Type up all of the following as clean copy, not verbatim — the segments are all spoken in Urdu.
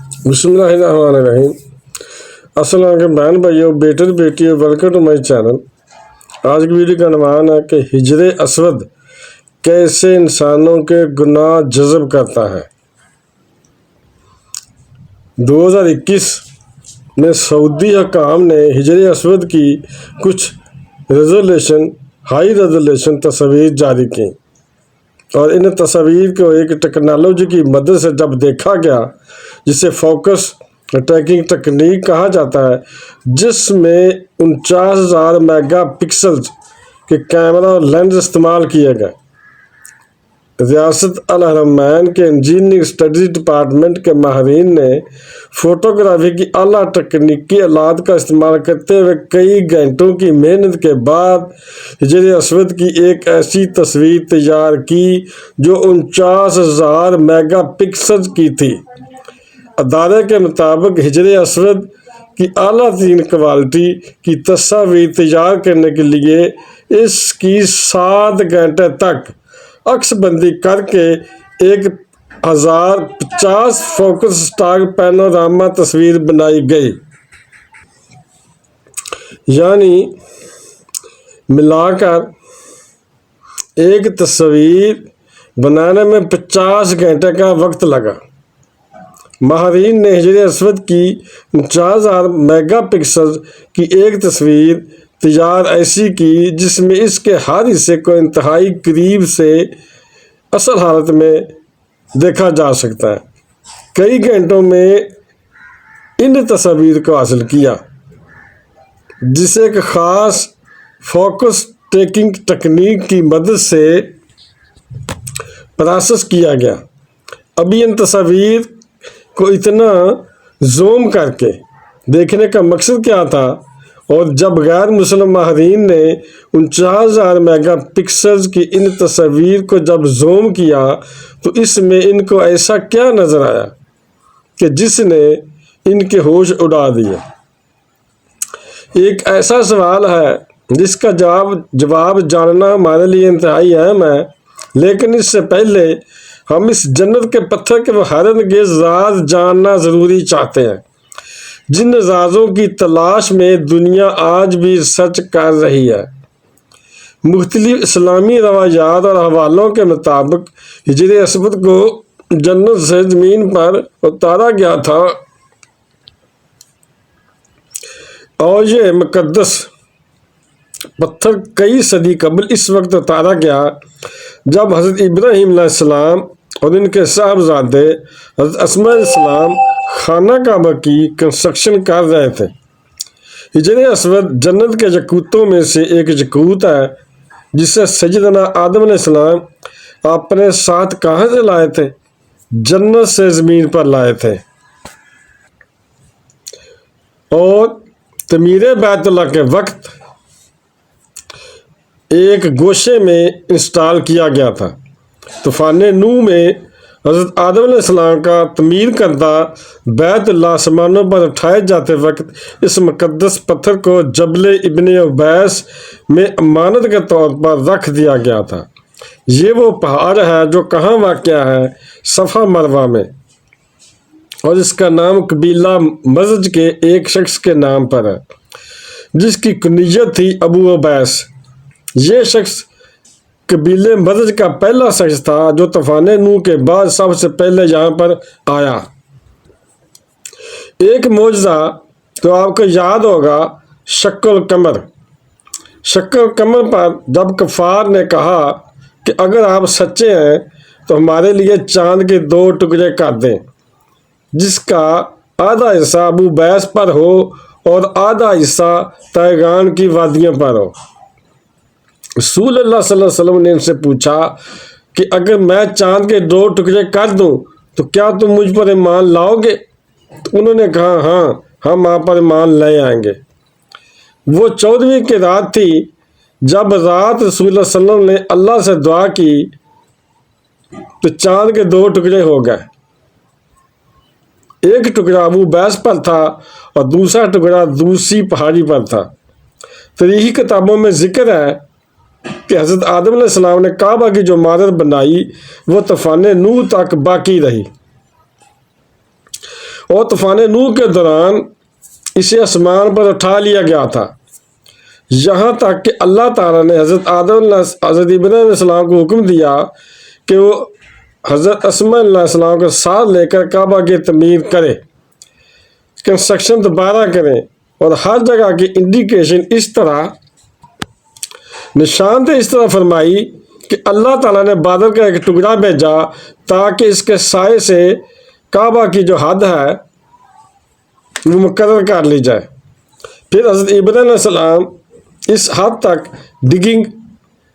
بسم اللہ الرحمن الرحیم۔ السلام علیکم بہن بھائیو، بیٹے بیٹیوں، ویلکم ٹو مائی چینل۔ آج کی ویڈیو کا عنوان ہے کہ حجر اسود کیسے انسانوں کے گناہ جذب کرتا ہے۔ 2021 میں سعودی حکام نے حجر اسود کی کچھ ہائی ریزولیشن تصاویر جاری کی، اور ان تصاویر کو ایک ٹیکنالوجی کی مدد سے جب دیکھا گیا جسے فوکس ٹریکنگ تکنیک کہا جاتا ہے، جس میں 49,000 میگا پکسلز کے کیمرہ اور لینز استعمال کیے گئے۔ ریاست الحرمین کے انجینئرنگ اسٹڈیز ڈپارٹمنٹ کے ماہرین نے فوٹوگرافی کی اعلیٰ تکنیکی آلات کا استعمال کرتے ہوئے کئی گھنٹوں کی محنت کے بعد حجر اسود کی ایک ایسی تصویر تیار کی جو 49,000 میگا پکسلز کی تھی۔ ادارے کے مطابق حجر اسود کی اعلیٰ ترین کوالٹی کی تصاویر تیار کرنے کے لیے اس کی 7 گھنٹے تک عکس بندی کر کے 1050 فوکس اسٹاک پینوراما تصویر بنائی گئی، یعنی ملا کر ایک تصویر بنانے میں 50 گھنٹے کا وقت لگا۔ ماہرین نے حجر اسود کی 49,000 میگا پکسل کی ایک تصویر تیار ایسی کی جس میں اس کے ہر حصے کو انتہائی قریب سے اصل حالت میں دیکھا جا سکتا ہے۔ کئی گھنٹوں میں ان تصاویر کو حاصل کیا، جسے ایک خاص فوکس ٹریکنگ تکنیک کی مدد سے پروسیس کیا گیا۔ ابھی ان تصاویر کو اتنا زوم کر کے دیکھنے کا مقصد کیا تھا، اور جب غیر مسلم ماہرین نے 49,000 میگا پکسلز کی ان تصاویر کو جب زوم کیا تو اس میں ان کو ایسا کیا نظر آیا کہ جس نے ان کے ہوش اڑا دیے۔ ایک ایسا سوال ہے جس کا جواب جاننا ہمارے لیے انتہائی اہم ہے، لیکن اس سے پہلے ہم اس جنت کے پتھر کے وہ حیرت انگیز راز جاننا ضروری چاہتے ہیں جن رازوں کی تلاش میں دنیا آج بھی ریسرچ کر رہی ہے۔ مختلف اسلامی روایات اور حوالوں کے مطابق حجر اسود کو جنت سے زمین پر اتارا گیا تھا، اور یہ مقدس پتھر کئی صدی قبل اس وقت اتارا گیا جب حضرت ابراہیم علیہ السلام اور ان کے صاحبزادے حضرت اسماعیل علیہ السلام خانہ کعبہ کی کنسٹرکشن کر رہے تھے۔ حجر اسود جنت کے یاقوتوں میں سے ایک یاقوت ہے جسے سیدنا آدم علیہ السلام اپنے ساتھ کہاں سے لائے تھے؟ جنت سے زمین پر لائے تھے، اور تعمیر بیت اللہ کے وقت ایک گوشے میں انسٹال کیا گیا تھا۔ طوفان نوح میں حضرت آدم علیہ السلام کا تعمیر کردہ بیت اللہ آسمانوں پر اٹھائے جاتے وقت اس مقدس پتھر کو جبل ابن عبیس میں امانت کے طور پر رکھ دیا گیا تھا۔ یہ وہ پہاڑ ہے جو کہاں واقع ہے؟ صفا مروہ میں، اور اس کا نام قبیلہ مزج کے ایک شخص کے نام پر ہے جس کی کنیت تھی ابو عبیس۔ یہ شخص قبیلے مزج کا پہلا شخص تھا جو طوفان نوح کے بعد سب سے پہلے یہاں پر آیا۔ ایک معجزہ تو آپ کو یاد ہوگا، شق القمر۔ شق القمر پر جب کفار نے کہا کہ اگر آپ سچے ہیں تو ہمارے لیے چاند کے 2 ٹکڑے کر دیں، جس کا آدھا حصہ ابو بیس پر ہو اور آدھا حصہ تیغان کی وادیوں پر ہو۔ رسول اللہ صلی اللہ علیہ وسلم نے ان سے پوچھا کہ اگر میں چاند کے 2 ٹکڑے کر دوں تو کیا تم مجھ پر ایمان لاؤ گے؟ تو انہوں نے کہا ہاں، ہم آپ پر ایمان لے آئیں گے۔ وہ 14ویں کی رات تھی جب رات رسول اللہ صلی اللہ علیہ وسلم نے اللہ سے دعا کی تو چاند کے 2 ٹکڑے ہو گئے۔ ایک ٹکڑا ابو بیس پر تھا اور دوسرا ٹکڑا دوسری پہاڑی پر تھا۔ تاریخی کتابوں میں ذکر ہے کہ حضرت آدم علیہ السلام نے کعبہ کی جو عمارت بنائی وہ طوفان نوح تک باقی رہی، اور طوفان نوح کے دوران اسے آسمان پر اٹھا لیا گیا تھا، یہاں تک کہ اللہ تعالیٰ نے حضرت حضرت ابراہیم علیہ السلام کو حکم دیا کہ وہ حضرت اسماعیل علیہ السلام کو ساتھ لے کر کعبہ کی تعمیر کرے، کنسٹرکشن دوبارہ کریں، اور ہر جگہ کی انڈیکیشن اس طرح نشاندہ اس طرح فرمائی کہ اللہ تعالیٰ نے بادل کا ایک ٹکڑا بھیجا تاکہ اس کے سائے سے کعبہ کی جو حد ہے وہ مقرر کر لی جائے۔ پھر حضرت ابراہیم علیہ السلام اس حد تک ڈگنگ،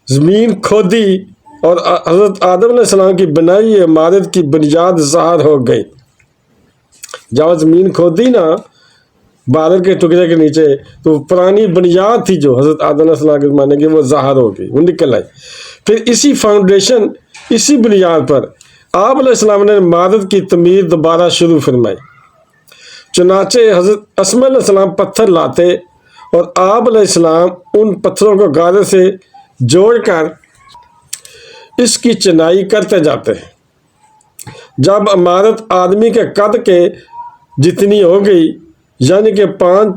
زمین کھودی، اور حضرت آدم علیہ السلام کی بنائی ہوئی عمارت کی بنیاد ظاہر ہو گئی۔ جب زمین کھودی نا بادل کے ٹکڑے کے نیچے، تو پرانی بنیاد تھی جو حضرت آدم علیہ السلام کے زمانے کی، وہ ظاہر ہو گئی، وہ نکل آئی۔ پھر اسی فاؤنڈیشن، اسی بنیاد پر آپ علیہ السلام نے عمارت کی تعمیر دوبارہ شروع فرمائی۔ چنانچہ حضرت اسماعیل علیہ السلام پتھر لاتے اور آپ علیہ السلام ان پتھروں کو گارے سے جوڑ کر اس کی چنائی کرتے جاتے ہیں۔ جب عمارت آدمی کے قد کے جتنی ہو گئی، یعنی کہ 5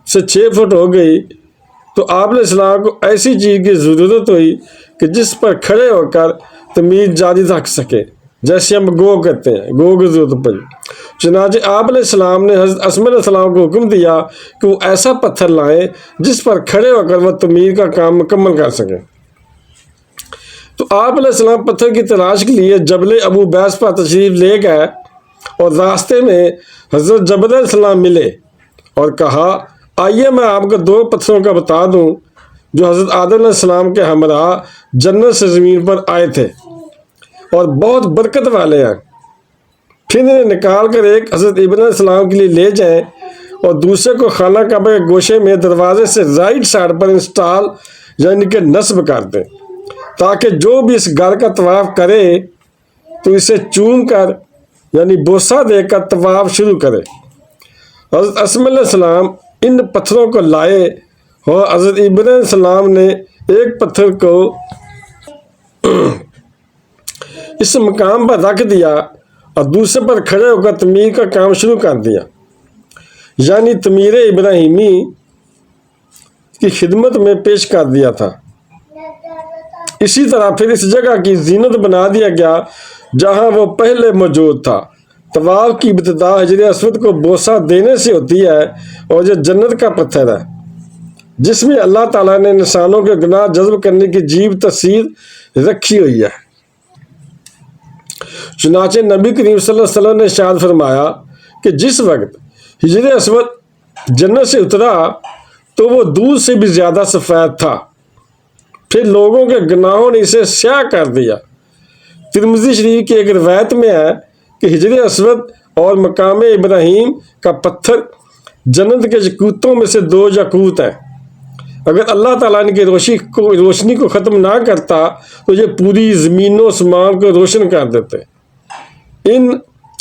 سے 6 فٹ ہو گئی، تو آپ علیہ السلام کو ایسی چیز کی ضرورت ہوئی کہ جس پر کھڑے ہو کر تعمیر جاری رکھ سکے، جیسے ہم گو کہتے ہیں، گو کی ضرورت پڑی۔ چنانچہ آپ علیہ السلام نے حضرت اسماعیل علیہ السلام کو حکم دیا کہ وہ ایسا پتھر لائیں جس پر کھڑے ہو کر وہ تعمیر کا کام مکمل کر سکیں۔ تو آپ علیہ السلام پتھر کی تلاش کے لیے جبل ابو بیس پر تشریف لے گئے، اور راستے میں حضرت جبل علیہ السلام ملے اور کہا، آئیے میں آپ کو 2 پتھروں کا بتا دوں جو حضرت آدم علیہ السلام کے ہمراہ جنت سے زمین پر آئے تھے اور بہت برکت والے ہیں۔ پھر انہیں نکال کر ایک حضرت ابراہیم علیہ السلام کے لیے لے جائیں اور دوسرے کو خانہ کعبہ کے گوشے میں دروازے سے رائٹ سائڈ پر انسٹال یعنی کہ نصب کر دیں، تاکہ جو بھی اس گھر کا طواف کرے تو اسے چوم کر یعنی بوسہ دے کر طواف شروع کرے۔ حضرت اسماعیل علیہ السلام ان پتھروں کو لائے اور حضرت ابراہیم علیہ السلام نے ایک پتھر کو اس مقام پر رکھ دیا اور دوسرے پر کھڑے ہو کر تعمیر کا کام شروع کر دیا، یعنی تعمیر ابراہیمی کی خدمت میں پیش کر دیا تھا۔ اسی طرح پھر اس جگہ کی زینت بنا دیا گیا جہاں وہ پہلے موجود تھا۔ طواف کی ابتدا حجر اسود کو بوسہ دینے سے ہوتی ہے، اور یہ جنت کا پتھر ہے جس میں اللہ تعالیٰ نے انسانوں کے گناہ جذب کرنے کی عجیب تاثیر رکھی ہوئی ہے۔ چنانچہ نبی کریم صلی اللہ علیہ وسلم نے ارشاد فرمایا کہ جس وقت حجر اسود جنت سے اترا تو وہ دودھ سے بھی زیادہ سفید تھا، پھر لوگوں کے گناہوں نے اسے سیاہ کر دیا۔ ترمذی شریف کی ایک روایت میں ہے کہ حجر اسود اور مقام ابراہیم کا پتھر جنت کے یاقوتوں میں سے 2 یاقوت ہیں۔ اگر اللہ تعالیٰ نے روشنی کو ختم نہ کرتا تو یہ پوری زمین و آسمان کو روشن کر دیتے۔ ان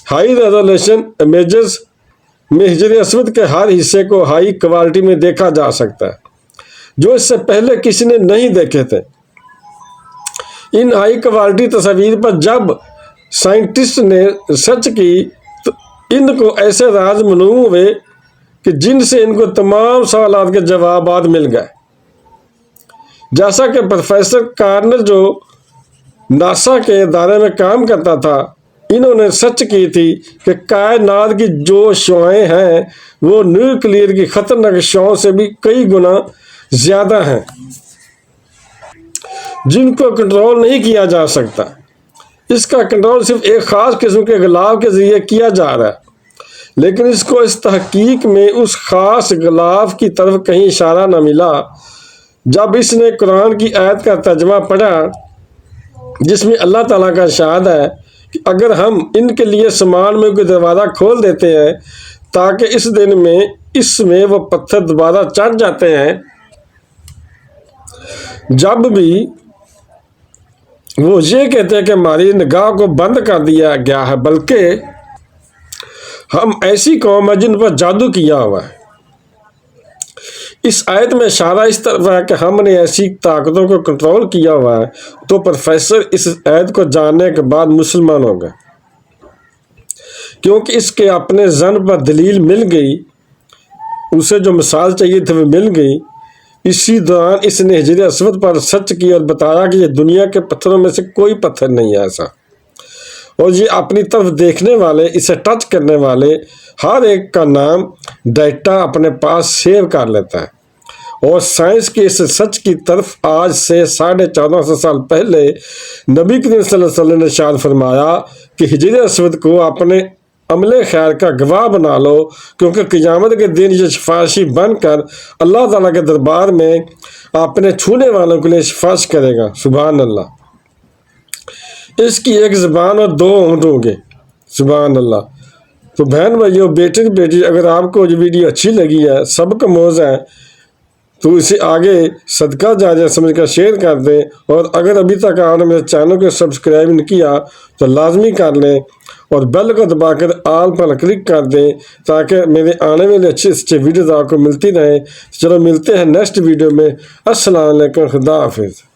ہائی ریزولیوشن امیجز میں حجر اسود کے ہر حصے کو ہائی کوالٹی میں دیکھا جا سکتا ہے جو اس سے پہلے کسی نے نہیں دیکھے تھے۔ ان ہائی کوالٹی تصاویر پر جب سائنٹسٹ نے ریسرچ کی تو ان کو ایسے راز معلوم ہوئے کہ جن سے ان کو تمام سوالات کے جوابات مل گئے۔ جیسا کہ پروفیسر کارنر جو ناسا کے ادارے میں کام کرتا تھا، انہوں نے سچ کی تھی کہ کائنات کی جو شعاعیں ہیں وہ نیوکلیئر کی خطرناک شعاعوں سے بھی کئی گنا زیادہ ہیں، جن کو کنٹرول نہیں کیا جا سکتا۔ اس کا کنٹرول صرف ایک خاص قسم کے غلاف کے ذریعے کیا جا رہا ہے، لیکن اس کو اس تحقیق میں اس خاص غلاف کی طرف کہیں اشارہ نہ ملا۔ جب اس نے قرآن کی آیت کا ترجمہ پڑھا جس میں اللہ تعالیٰ کا ارشاد ہے کہ اگر ہم ان کے لیے سامان میں کوئی دروازہ کھول دیتے ہیں تاکہ اس دن میں اس میں وہ پتھر دوبارہ چڑھ جاتے ہیں، جب بھی وہ یہ کہتے ہیں کہ ہماری نگاہ کو بند کر دیا گیا ہے، بلکہ ہم ایسی قوم ہیں جن پر جادو کیا ہوا ہے۔ اس آیت میں اشارہ اس طرف ہے کہ ہم نے ایسی طاقتوں کو کنٹرول کیا ہوا ہے، تو پروفیسر اس آیت کو جاننے کے بعد مسلمان ہو گئے۔ کیونکہ اس کے اپنے ظن پر دلیل مل گئی، اسے جو مثال چاہیے تھی وہ مل گئی۔ اسی دوران اس نے حجر اسود پر سچ کی اور بتایا کہ یہ دنیا کے پتھروں میں سے کوئی پتھر نہیں ہے ایسا، اور یہ اپنی طرف دیکھنے والے، اسے ٹچ کرنے والے ہر ایک کا نام ڈیٹا اپنے پاس سیو کر لیتا ہے۔ اور سائنس کی اس سچ کی طرف آج سے 1450 سال پہلے نبی کریم صلی اللہ علیہ وسلم نے ارشاد فرمایا کہ حجر اسود کو اپنے عمل خیر کا گواہ بنا لو، کیونکہ قیامت کے دن یہ سفارشی بن کر اللہ تعالیٰ کے دربار میں اپنے چھونے والوں کے لیے سفارش کرے گا۔ سبحان اللہ۔ اس کی ایک زبان اور دو ہونٹ ہوں گے۔ سبحان اللہ۔ تو بہن بھائیو، بیٹے بیٹی، اگر آپ کو یہ ویڈیو اچھی لگی ہے، سب کا موضوع ہے، تو اسے آگے صدقہ جاریہ سمجھ کر شیئر کر دیں، اور اگر ابھی تک آپ نے میرے چینل کو سبسکرائب نہیں کیا تو لازمی کر لیں، اور بیل کو دبا کر آل پر کلک کر دیں تاکہ میرے آنے والے اچھے ویڈیوز آپ کو ملتی رہیں۔ چلو ملتے ہیں نیکسٹ ویڈیو میں۔ السلام علیکم، خدا حافظ۔